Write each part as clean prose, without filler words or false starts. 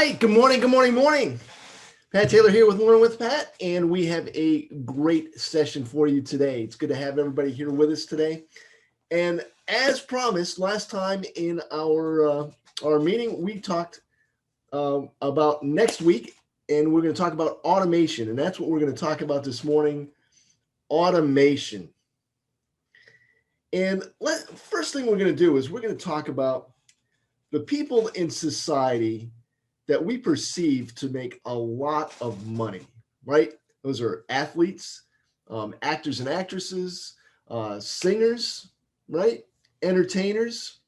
right. Good morning. Good morning. Morning. Pat Taylor here with Morning with Pat, and we have a great session for you today. It's good to have everybody here with us today. And as promised, last time in our meeting, we talked about next week, and we're going to talk about automation, and that's what we're going to talk about this morning. Automation. And first thing we're going to do is we're going to talk about the people in society that we perceive to make a lot of money, right? Those are athletes, actors and actresses, singers, right? Entertainers.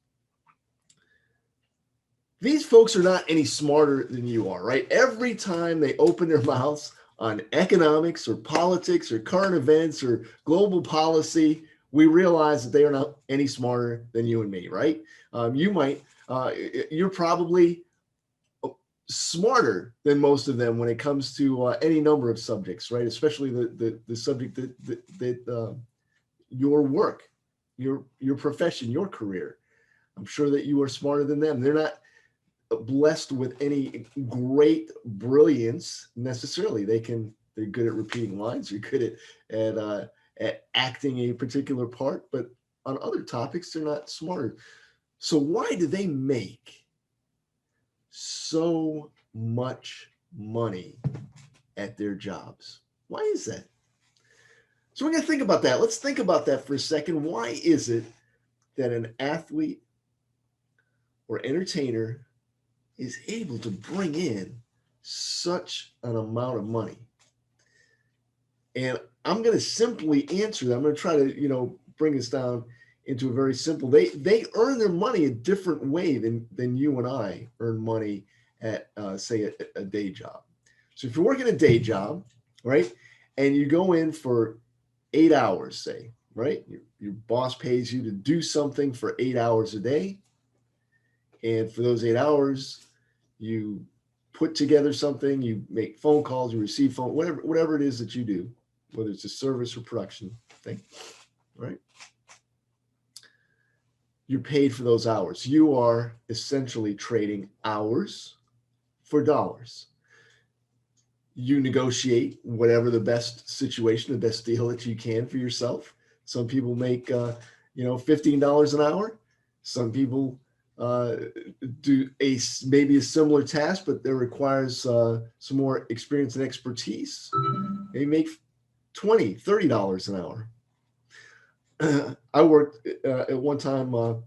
These folks are not any smarter than you are, right? Every time they open their mouths on economics or politics or current events or global policy, we realize that they are not any smarter than you and me, right? You're probably smarter than most of them when it comes to any number of subjects, right? Especially the subject that your work, your profession, your career. I'm sure that you are smarter than them. They're not blessed with any great brilliance necessarily. They're good at repeating lines. They're good at acting a particular part, but on other topics, they're not smarter. So why do they make so much money at their jobs? Why is that? So we're going to think about that. Let's think about that for a second. Why is it that an athlete or entertainer is able to bring in such an amount of money? And I'm going to simply answer that. I'm going to try to, bring this down into a very simple. They earn their money a different way than you and I earn money at, say, a day job. So if you're working a day job, right, and you go in for 8 hours, say, right, your boss pays you to do something for 8 hours a day, and for those 8 hours, you put together something, you make phone calls, you receive phone, whatever it is that you do, whether it's a service or production thing, right? You're paid for those hours. You are essentially trading hours for dollars. You negotiate whatever the best situation, the best deal that you can for yourself. Some people make, $15 an hour. Some people do maybe a similar task, but that requires some more experience and expertise. They make $20, $30 an hour. I worked at one time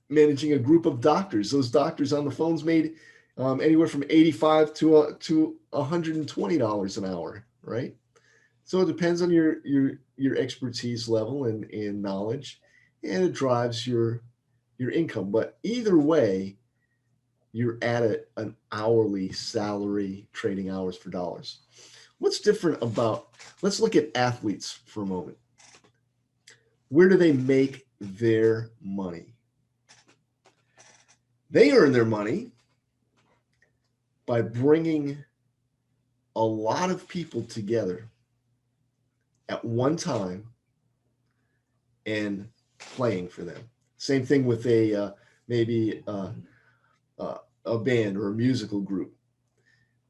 managing a group of doctors. Those doctors on the phones made anywhere from $85 to $120 an hour, right? So it depends on your expertise level and knowledge, and it drives your income. But either way, you're at an hourly salary, trading hours for dollars. What's different about? Let's look at athletes for a moment. Where do they make their money? They earn their money by bringing a lot of people together at one time and playing for them. Same thing with maybe a band or a musical group.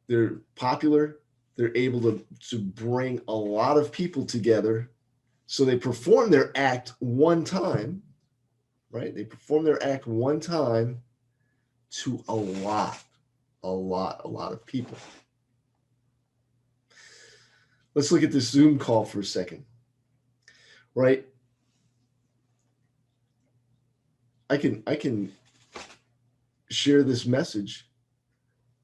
They're popular. They're able to bring a lot of people together. So they perform their act one time, right? They perform their act one time to a lot of people. Let's look at this Zoom call for a second, right? I can share this message.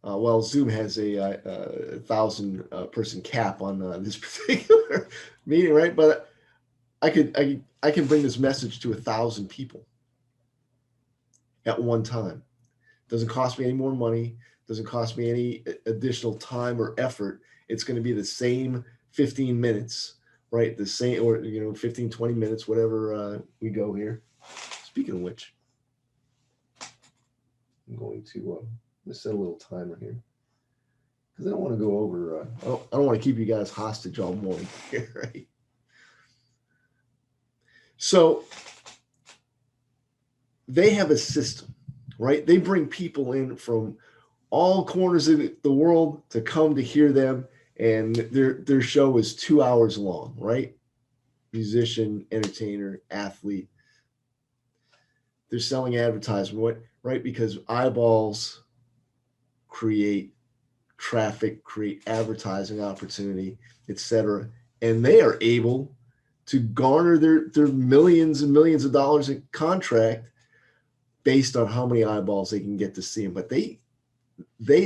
Well, Zoom has a 1,000 person cap on this particular meeting, right? But I can bring this message to 1,000 people at one time. Doesn't cost me any more money. Doesn't cost me any additional time or effort. It's going to be the same 15 minutes, right? The same, or 15, 20 minutes, whatever we go here. Speaking of which, I'm going to set a little timer here because I don't want to go over. I don't want to keep you guys hostage all morning here, right? So they have a system, right? They bring people in from all corners of the world to come to hear them. And their show is 2 hours long, right? Musician, entertainer, athlete. They're selling advertisement, right? Because eyeballs create traffic, create advertising opportunity, etc. And they are able to garner their millions and millions of dollars in contract based on how many eyeballs they can get to see them. But they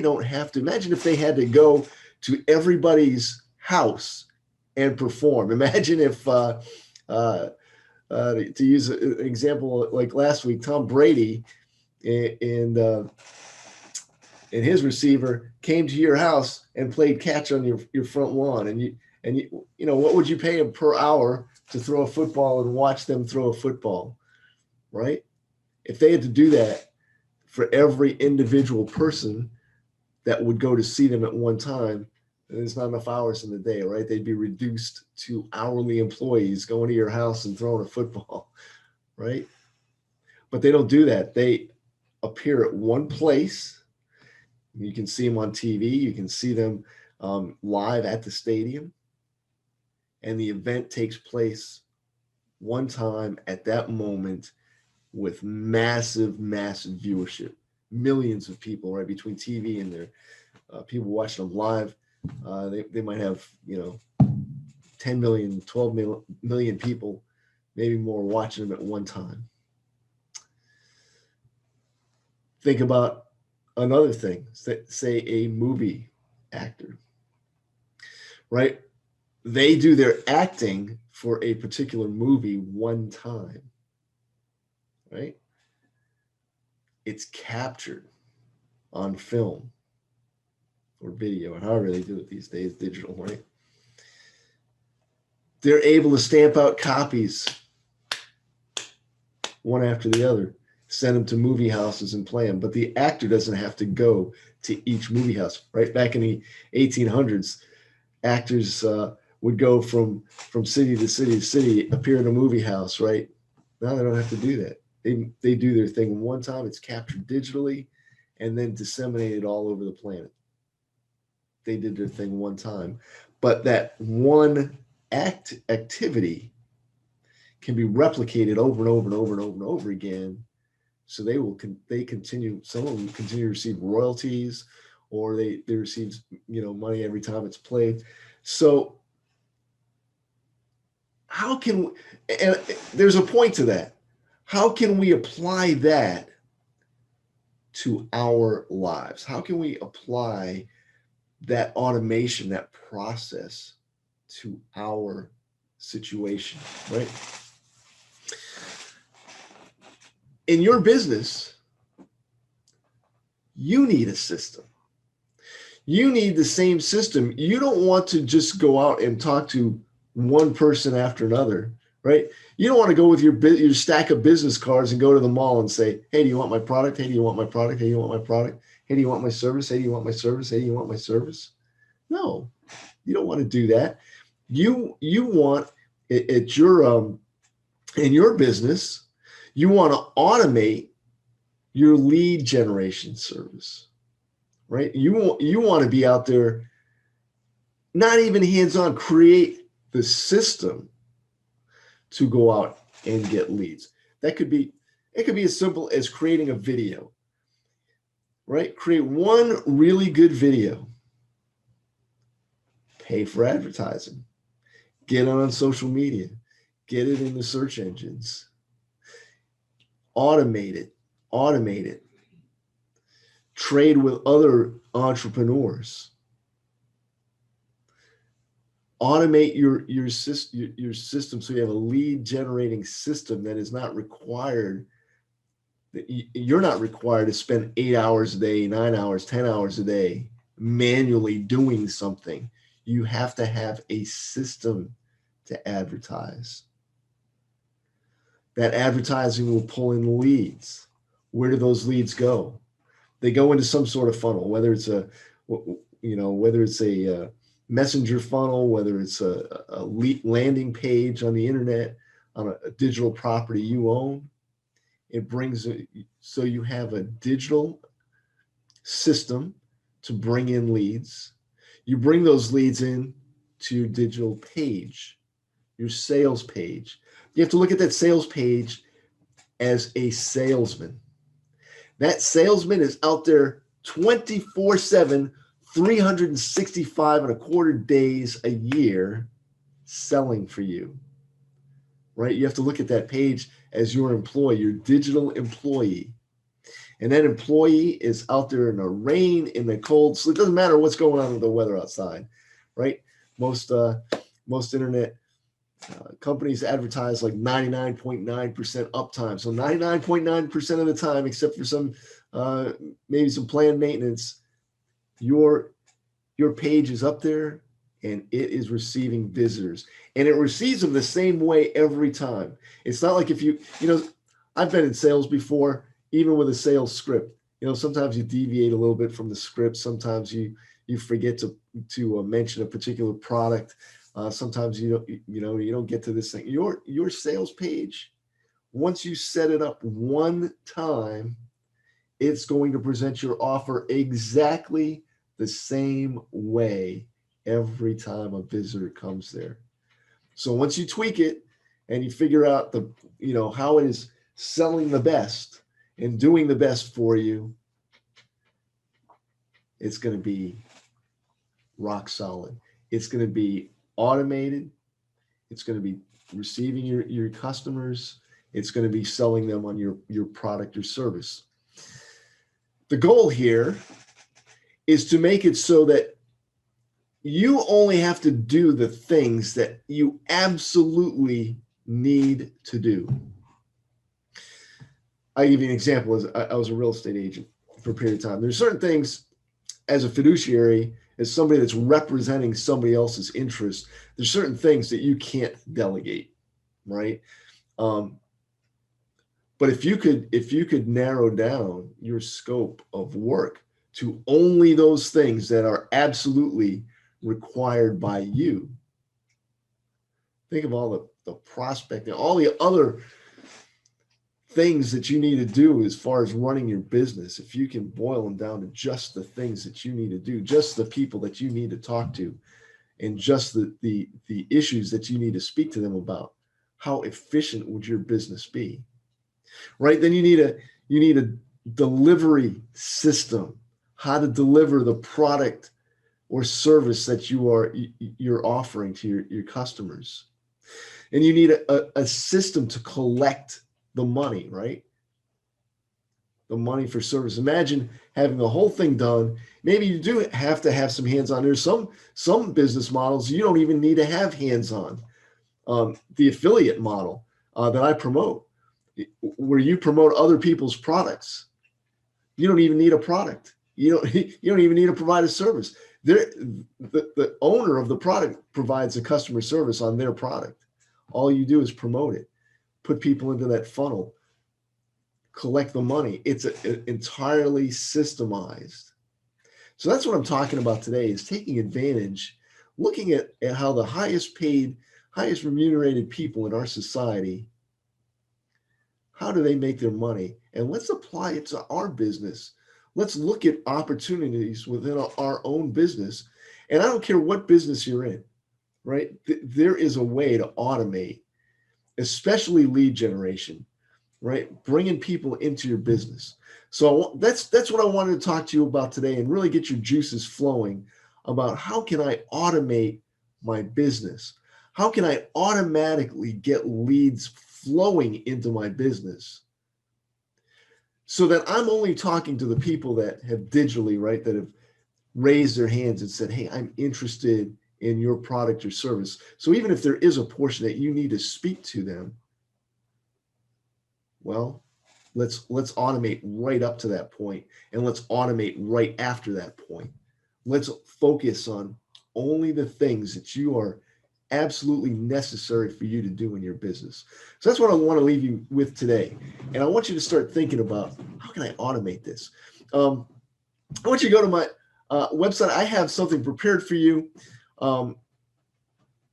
don't have to. Imagine if they had to go to everybody's house and perform. Imagine if, to use an example like last week, Tom Brady and his receiver came to your house and played catch on your front lawn, and you know, what would you pay him per hour to throw a football and watch them throw a football, right? If they had to do that for every individual person that would go to see them at one time, there's not enough hours in the day, right? They'd be reduced to hourly employees going to your house and throwing a football, right? But they don't do that. They appear at one place. You can see them on TV. You can see them live at the stadium. And the event takes place one time at that moment with massive, massive viewership. Millions of people, right, between TV and their people watching them live. They might have, 10 million, 12 million people, maybe more, watching them at one time. Think about another thing, say a movie actor, right? They do their acting for a particular movie one time, right? It's captured on film or video, or however they do it these days, digital, right? They're able to stamp out copies one after the other, send them to movie houses and play them. But the actor doesn't have to go to each movie house, right? Back in the 1800s, actors would go from city to city to city, appear in a movie house, right? Now they don't have to do that. They do their thing one time. It's captured digitally and then disseminated all over the planet. They did their thing one time. But that one activity can be replicated over and over and over and over and over again. So they continue, some of them continue to receive royalties, or they receive, money every time it's played. So how can, and there's a point to that. How can we apply that to our lives? How can we apply that automation, that process, to our situation, right? In your business, you need a system. You need the same system. You don't want to just go out and talk to one person after another, right? You don't want to go with your stack of business cards and go to the mall and say, hey, do you want my product? Hey, do you want my product? Hey, do you want my product? Hey, do you want my service? Hey, do you want my service? Hey, do you want my service? No, you don't want to do that. You want at your in your business, you want to automate your lead generation service, right? You want to be out there, not even hands-on, create the system to go out and get leads. It could be as simple as creating a video, right? Create one really good video, pay for advertising, get it on social media, get it in the search engines, automate it, trade with other entrepreneurs, automate your system so you have a lead generating system that is not required. You're not required to spend 8 hours a day, 9 hours, 10 hours a day manually doing something. You have to have a system to advertise. That advertising will pull in leads. Where do those leads go? They go into some sort of funnel, whether it's a messenger funnel, whether it's a landing page on the internet, on a digital property you own. It brings it so you have a digital system to bring in leads. You bring those leads in to your digital page, your sales page. You have to look at that sales page as a salesman. That salesman is out there 24/7, 365 and a quarter days a year selling for you, right? You have to look at that page as your employee, your digital employee. And that employee is out there in the rain, in the cold. So it doesn't matter what's going on with the weather outside, right? Most internet companies advertise like 99.9% uptime. So 99.9% of the time, except for some maybe some planned maintenance, your page is up there and it is receiving visitors, and it receives them the same way every time. It's not like if I've been in sales before, even with a sales script. Sometimes you deviate a little bit from the script. Sometimes you forget to mention a particular product. Sometimes you don't get to this thing. Your sales page, once you set it up one time, it's going to present your offer exactly the same way every time a visitor comes there. So once you tweak it and you figure out how it is selling the best and doing the best for you, it's going to be rock solid. It's going to be automated. It's going to be receiving your customers. It's going to be selling them on your product or service. The goal here is to make it so that you only have to do the things that you absolutely need to do. I'll give you an example. I was a real estate agent for a period of time. There's certain things as a fiduciary, as somebody that's representing somebody else's interest, there's certain things that you can't delegate, right? But if you could narrow down your scope of work to only those things that are absolutely required by you, think of all the prospecting, all the other things that you need to do as far as running your business. If you can boil them down to just the things that you need to do, just the people that you need to talk to, and just the issues that you need to speak to them about, how efficient would your business be? Right? Then you need a delivery system, how to deliver the product or service that you're offering to your customers. And you need a system to collect the money, right? The money for service. Imagine having the whole thing done. Maybe you do have to have some hands-on. There's some business models you don't even need to have hands-on. The affiliate model that I promote, where you promote other people's products, you don't even need a product. You don't even need to provide a service. The owner of the product provides a customer service on their product. All you do is promote it, put people into that funnel, collect the money. It's entirely systemized. So that's what I'm talking about today, is taking advantage, looking at how the highest paid, highest remunerated people in our society, how do they make their money? And let's apply it to our business. Let's look at opportunities within our own business. And I don't care what business you're in, right? There is a way to automate, especially lead generation, right? Bringing people into your business. So that's what I wanted to talk to you about today, and really get your juices flowing about how can I automate my business? How can I automatically get leads flowing into my business so that I'm only talking to the people that have digitally, right, that have raised their hands and said, hey, I'm interested in your product or service. So even if there is a portion that you need to speak to them, well, let's automate right up to that point, and let's automate right after that point. Let's focus on only the things that you are absolutely necessary for you to do in your business. So that's what I want to leave you with today. And I want you to start thinking about, how can I automate this? I want you to go to my website. I have something prepared for you.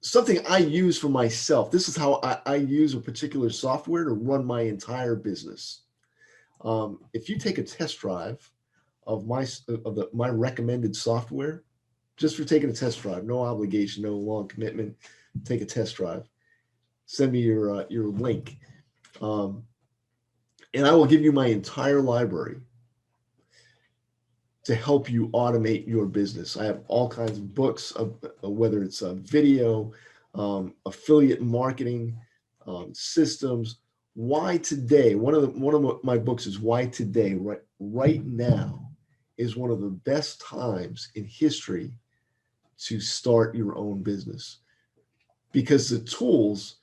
Something I use for myself. This is how I use a particular software to run my entire business. If you take a test drive of my recommended software just for taking a test drive. No obligation, no long commitment. Take a test drive. Send me your link, and I will give you my entire library to help you automate your business. I have all kinds of books, whether it's video, affiliate marketing, systems. Why today? One of my books is Why Today. Right now is one of the best times in history to start your own business, because the tools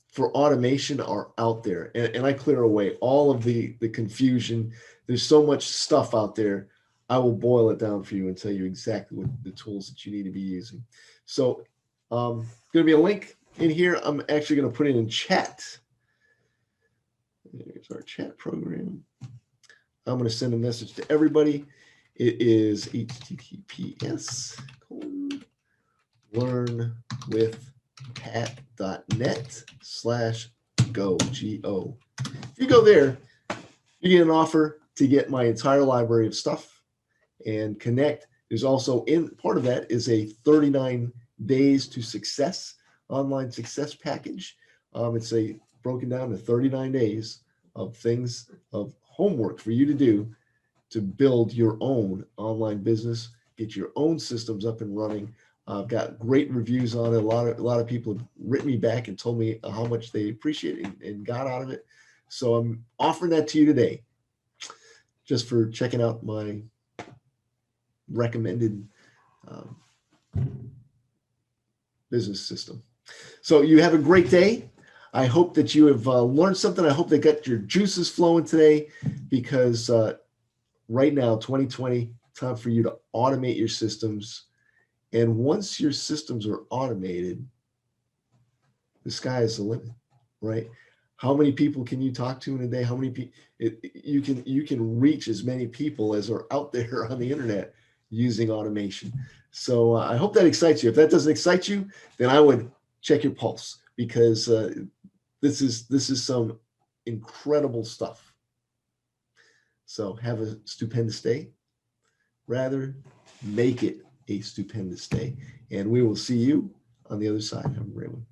for automation are out there, and I clear away all of the confusion. There's so much stuff out there. I will boil it down for you and tell you exactly what the tools that you need to be using. So going to be a link in here. I'm actually going to put it in chat. Here's our chat program. I'm going to send a message to everybody. It is https://learnwithpat.net/go, G-O. If you go there, you get an offer to get my entire library of stuff and connect. There's also, in part of that is a 39 days to success online success package. It's broken down to 39 days of things, of homework for you to do to build your own online business, get your own systems up and running. I've got great reviews on it. A lot of people have written me back and told me how much they appreciate it and got out of it. So I'm offering that to you today, just for checking out my recommended business system. So you have a great day. I hope that you have learned something. I hope they got your juices flowing today, because right now, 2020, time for you to automate your systems. And once your systems are automated, the sky is the limit, right? How many people can you talk to in a day? How many people you can reach as many people as are out there on the internet using automation. So I hope that excites you. If that doesn't excite you, then I would check your pulse, because this is some incredible stuff. So have a stupendous day. Rather, make it a stupendous day. And we will see you on the other side. Have a great one.